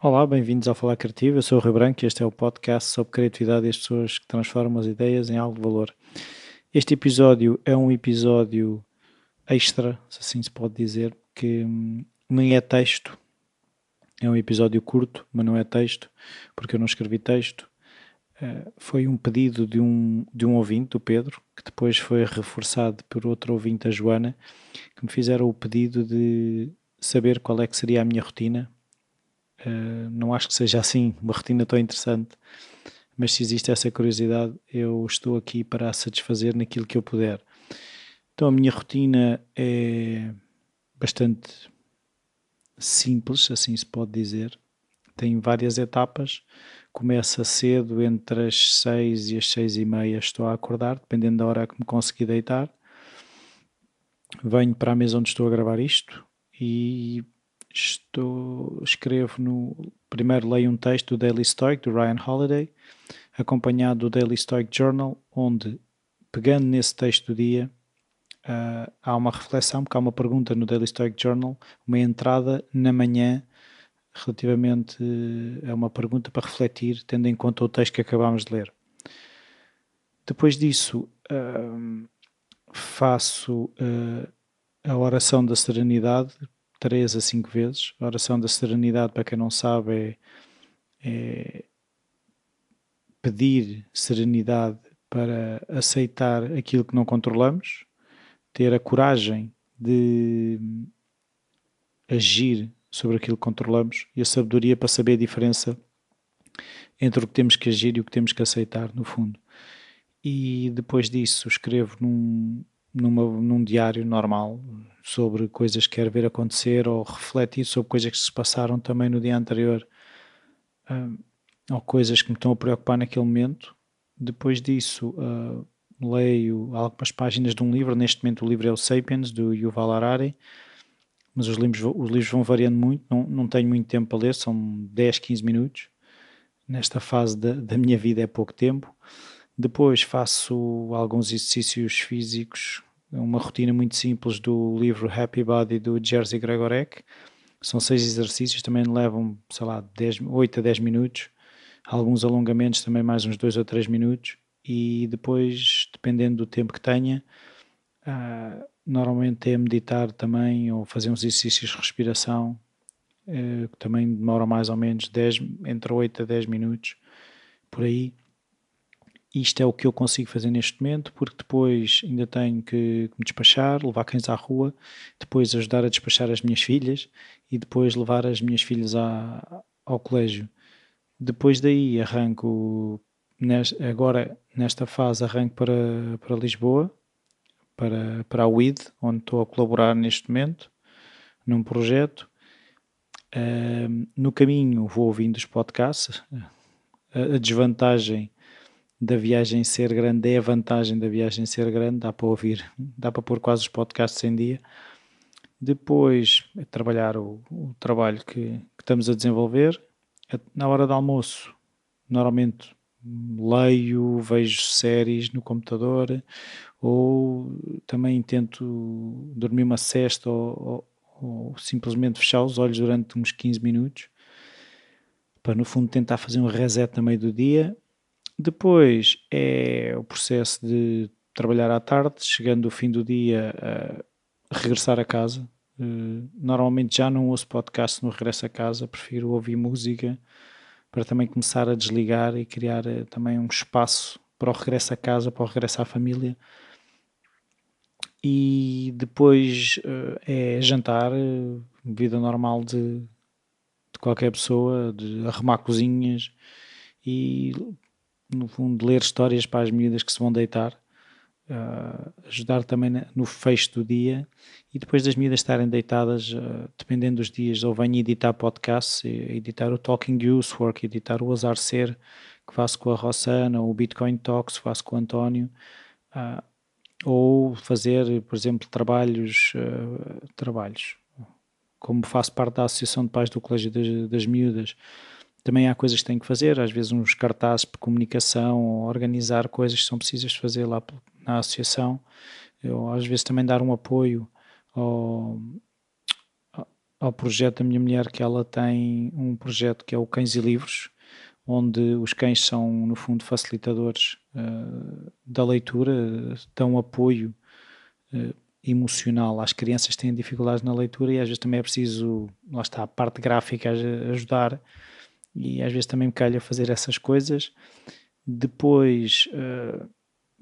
Olá, bem-vindos ao Falar Criativo. Eu sou o Rui Branco e este é o podcast sobre criatividade e as pessoas que transformam as ideias em algo de valor. Este episódio é um episódio extra, se assim se pode dizer, que nem é texto. É um episódio curto, mas não é texto, porque eu não escrevi texto. Foi um pedido de um ouvinte, o Pedro, que depois foi reforçado por outro ouvinte, a Joana, que me fizeram o pedido de saber qual é que seria a minha rotina. Não acho que seja assim uma rotina tão interessante, mas se existe essa curiosidade, eu estou aqui para a satisfazer naquilo que eu puder. Então a minha rotina é bastante simples, assim se pode dizer. Tem várias etapas. Começa cedo, entre as 6 e as 6:30 estou a acordar, dependendo da hora que me conseguir deitar. Venho para a mesa onde estou a gravar isto e primeiro leio um texto do Daily Stoic, do Ryan Holiday, acompanhado do Daily Stoic Journal, onde, pegando nesse texto do dia, há uma reflexão, porque há uma pergunta no Daily Stoic Journal, uma entrada na manhã relativamente a uma pergunta para refletir, tendo em conta o texto que acabámos de ler. Depois disso, faço a oração da serenidade 3 a 5 vezes. A oração da serenidade, para quem não sabe, é pedir serenidade para aceitar aquilo que não controlamos, ter a coragem de agir sobre aquilo que controlamos e a sabedoria para saber a diferença entre o que temos que agir e o que temos que aceitar, no fundo. E depois disso escrevo num diário normal sobre coisas que quero ver acontecer ou refletir sobre coisas que se passaram também no dia anterior, ou coisas que me estão a preocupar naquele momento. Depois disso leio algumas páginas de um livro. Neste momento o livro é o Sapiens, do Yuval Harari, mas os livros vão variando muito, não tenho muito tempo para ler, são 10, 15 minutos. Nesta fase da minha vida é pouco tempo. Depois faço alguns exercícios físicos, uma rotina muito simples do livro Happy Body do Jerzy Gregorek. São 6 exercícios, também levam, 8 a 10 minutos. Alguns alongamentos também mais uns 2 ou 3 minutos. E depois, dependendo do tempo que tenha, normalmente é meditar também ou fazer uns exercícios de respiração, que também demoram mais ou menos entre 8 a 10 minutos, por aí. Isto é o que eu consigo fazer neste momento, porque depois ainda tenho que me despachar, levar cães à rua, depois ajudar a despachar as minhas filhas e depois levar as minhas filhas ao colégio. Depois daí arranco, agora nesta fase arranco para Lisboa, para a UID, onde estou a colaborar neste momento, num projeto. No caminho vou ouvindo os podcasts. A desvantagem da viagem ser grande é a vantagem da viagem ser grande, dá para ouvir, dá para pôr quase os podcasts em dia. Depois trabalhar o trabalho que estamos a desenvolver. Na hora do almoço, normalmente leio, vejo séries no computador ou também tento dormir uma siesta ou simplesmente fechar os olhos durante uns 15 minutos para, no fundo, tentar fazer um reset no meio do dia. Depois é o processo de trabalhar à tarde, chegando ao fim do dia, regressar a casa. Normalmente já não ouço podcast no regresso a casa, prefiro ouvir música para também começar a desligar e criar também um espaço para o regresso a casa, para o regresso à família. E depois é jantar, vida normal de qualquer pessoa, de arrumar cozinhas e, no fundo, ler histórias para as miúdas que se vão deitar, ajudar também no fecho do dia. E depois das miúdas estarem deitadas, dependendo dos dias, ou venho editar podcasts, editar o Talking Usework, editar o Azar Ser, que faço com a Rossana, ou o Bitcoin Talks, que faço com o António, ou fazer, por exemplo, trabalhos, como faço parte da Associação de Pais do Colégio das Miúdas. Também há coisas que tenho que fazer, às vezes uns cartazes de comunicação, ou organizar coisas que são precisas fazer lá na associação. Eu, às vezes, também dar um apoio ao projeto da minha mulher, que ela tem um projeto que é o Cães e Livros, onde os cães são, no fundo, facilitadores da leitura, dão apoio emocional às crianças que têm dificuldades na leitura, e às vezes também é preciso, lá está, a parte gráfica a ajudar, e às vezes também me calha fazer essas coisas. Depois,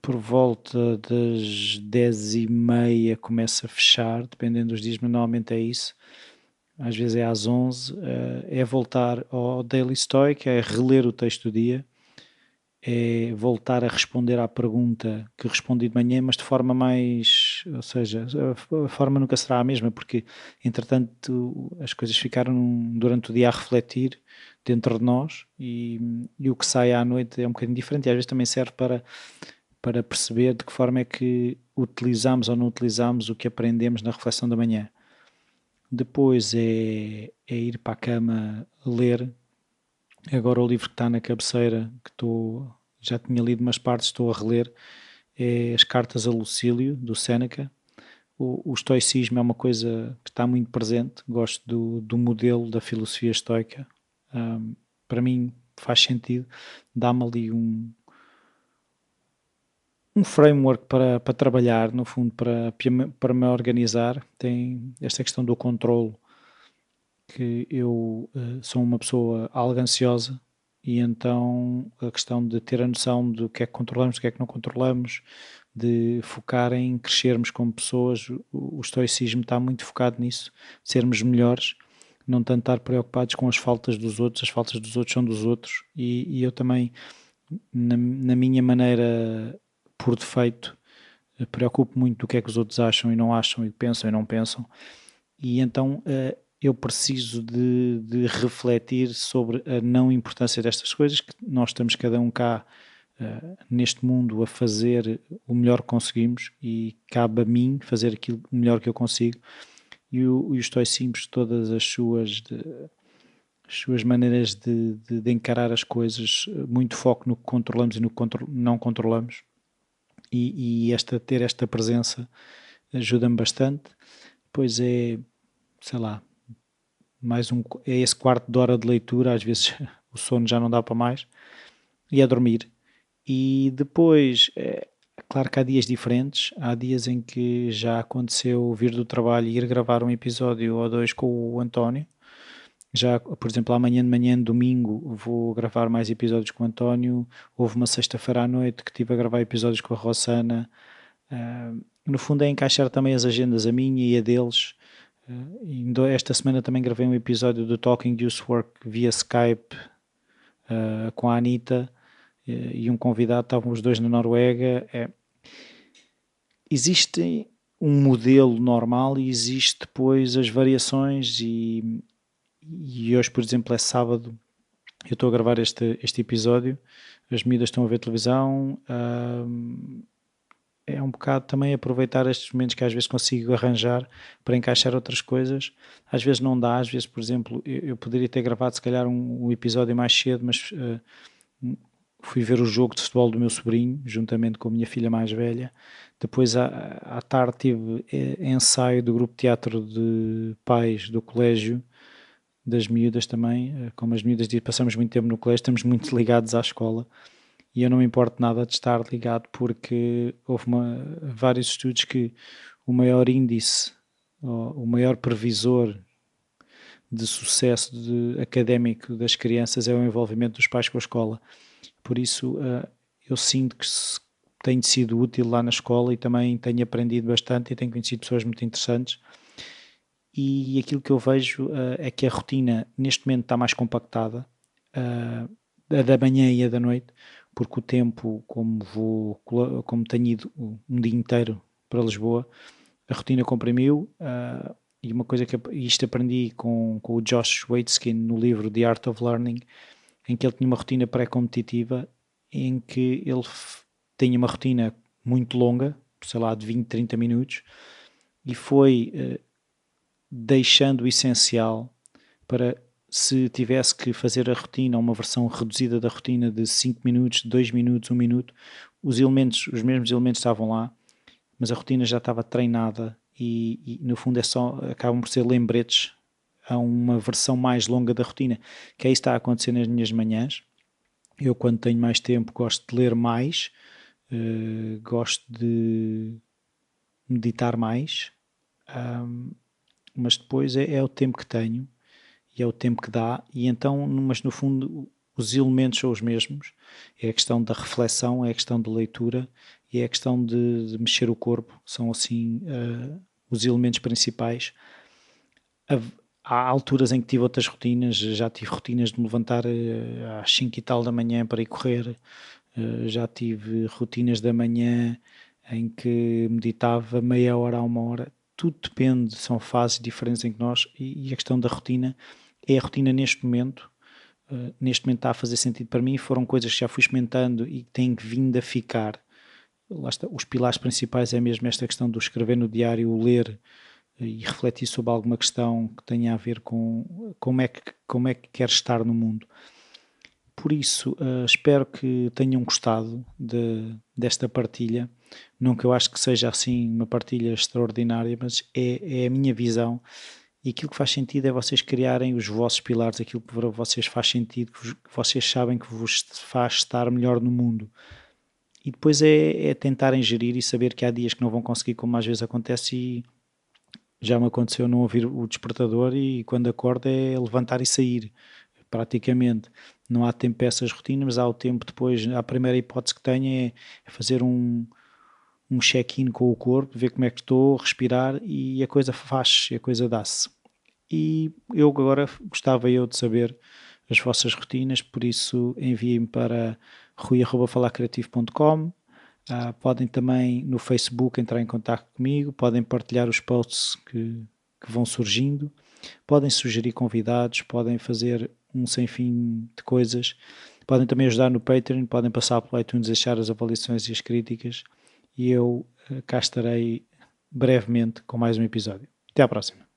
por volta das 10h30 começa a fechar, dependendo dos dias, mas normalmente é isso. Às vezes é às 11, é voltar ao Daily Stoic, é reler o texto do dia, é voltar a responder à pergunta que respondi de manhã, mas de forma mais, ou seja, a forma nunca será a mesma, porque entretanto as coisas ficaram durante o dia a refletir dentro de nós, e o que sai à noite é um bocadinho diferente, e às vezes também serve para perceber de que forma é que utilizamos ou não utilizamos o que aprendemos na reflexão da manhã. Depois é ir para a cama ler. Agora o livro que está na cabeceira, já tinha lido umas partes, estou a reler, é As Cartas a Lucílio, do Séneca. O estoicismo é uma coisa que está muito presente, gosto do modelo da filosofia estoica. Para mim faz sentido, dá-me ali um framework para trabalhar, no fundo, para me organizar. Tem esta questão do controle, que eu sou uma pessoa algo ansiosa, e então a questão de ter a noção do que é que controlamos, do que é que não controlamos, de focar em crescermos como pessoas, o estoicismo está muito focado nisso, de sermos melhores, não tanto estar preocupados com as faltas dos outros são dos outros, e eu também, na minha maneira, por defeito, preocupo muito do que é que os outros acham e não acham, e pensam e não pensam, e então eu preciso de refletir sobre a não importância destas coisas, que nós estamos cada um cá neste mundo a fazer o melhor que conseguimos, e cabe a mim fazer aquilo melhor que eu consigo, e o estoicismo, todas as suas maneiras de encarar as coisas, muito foco no que controlamos e no que não controlamos, e ter esta presença ajuda-me bastante. Depois é, sei lá, é esse quarto de hora de leitura, às vezes o sono já não dá para mais, e é dormir. E depois, claro que há dias diferentes, há dias em que já aconteceu vir do trabalho e ir gravar um episódio ou dois com o António. Já, por exemplo, amanhã de manhã, domingo, vou gravar mais episódios com o António. Houve uma sexta-feira à noite que estive a gravar episódios com a Rossana. No fundo é encaixar também as agendas, a minha e a deles. Esta semana também gravei um episódio do Talking Juice Work via Skype com a Anitta e um convidado, estavam os dois na Noruega. Existe um modelo normal e existe depois as variações, e hoje, por exemplo, é sábado, eu estou a gravar este episódio, as miúdas estão a ver televisão, é um bocado também aproveitar estes momentos que às vezes consigo arranjar para encaixar outras coisas. Às vezes não dá, às vezes, por exemplo, eu poderia ter gravado se calhar um episódio mais cedo, mas fui ver o jogo de futebol do meu sobrinho, juntamente com a minha filha mais velha. Depois à tarde tive ensaio do grupo de teatro de pais do colégio, das miúdas também. Como as miúdas passamos muito tempo no colégio, estamos muito ligados à escola, e eu não me importo nada de estar ligado, porque houve vários estudos que o maior índice, o maior previsor de sucesso académico das crianças é o envolvimento dos pais com a escola. Por isso eu sinto que tenho sido útil lá na escola, e também tenho aprendido bastante e tenho conhecido pessoas muito interessantes, e aquilo que eu vejo é que a rotina neste momento está mais compactada, a da manhã e a da noite, porque o tempo, como tenho ido um dia inteiro para Lisboa, a rotina comprimiu, e uma coisa que isto aprendi com o Josh Waitzkin no livro The Art of Learning, em que ele tinha uma rotina pré-competitiva, em que ele tinha uma rotina muito longa, sei lá, de 20, 30 minutos, e foi deixando o essencial para, se tivesse que fazer a rotina, uma versão reduzida da rotina de 5 minutos, 2 minutos, 1 minuto, os mesmos elementos estavam lá, mas a rotina já estava treinada, e no fundo acabam por ser lembretes a uma versão mais longa da rotina, que é isso que está a acontecer nas minhas manhãs. Eu, quando tenho mais tempo, gosto de ler mais, gosto de meditar mais, mas depois é o tempo que tenho e é o tempo que dá, e então, mas no fundo os elementos são os mesmos. É a questão da reflexão, é a questão da leitura e é a questão de mexer o corpo, são assim os elementos principais. Há alturas em que tive outras rotinas, já tive rotinas de me levantar às 5 e tal da manhã para ir correr, já tive rotinas da manhã em que meditava meia hora a uma hora, tudo depende, são fases diferentes em que nós, e a questão da rotina, é a rotina neste momento está a fazer sentido para mim, foram coisas que já fui experimentando e têm vindo a ficar. Lá está, os pilares principais é mesmo esta questão do escrever no diário, o ler e refletir sobre alguma questão que tenha a ver com como é que quer estar no mundo. Por isso, espero que tenham gostado desta partilha. Não que eu acho que seja assim uma partilha extraordinária, mas é a minha visão, e aquilo que faz sentido é vocês criarem os vossos pilares, aquilo que para vocês faz sentido, que vocês sabem que vos faz estar melhor no mundo. E depois é tentarem gerir e saber que há dias que não vão conseguir, como às vezes acontece, e já me aconteceu não ouvir o despertador e quando acordo é levantar e sair, praticamente. Não há tempo para essas rotinas, mas há o tempo depois, a primeira hipótese que tenho é fazer um check-in com o corpo, ver como é que estou, respirar, e a coisa faz, a coisa dá-se. E eu agora gostava de saber as vossas rotinas, por isso enviem-me para rui@falarcreativo.com. Podem também no Facebook entrar em contato comigo, podem partilhar os posts que vão surgindo, podem sugerir convidados, podem fazer um sem fim de coisas, podem também ajudar no Patreon, podem passar pelo iTunes, deixar as avaliações e as críticas, e eu cá estarei brevemente com mais um episódio. Até à próxima.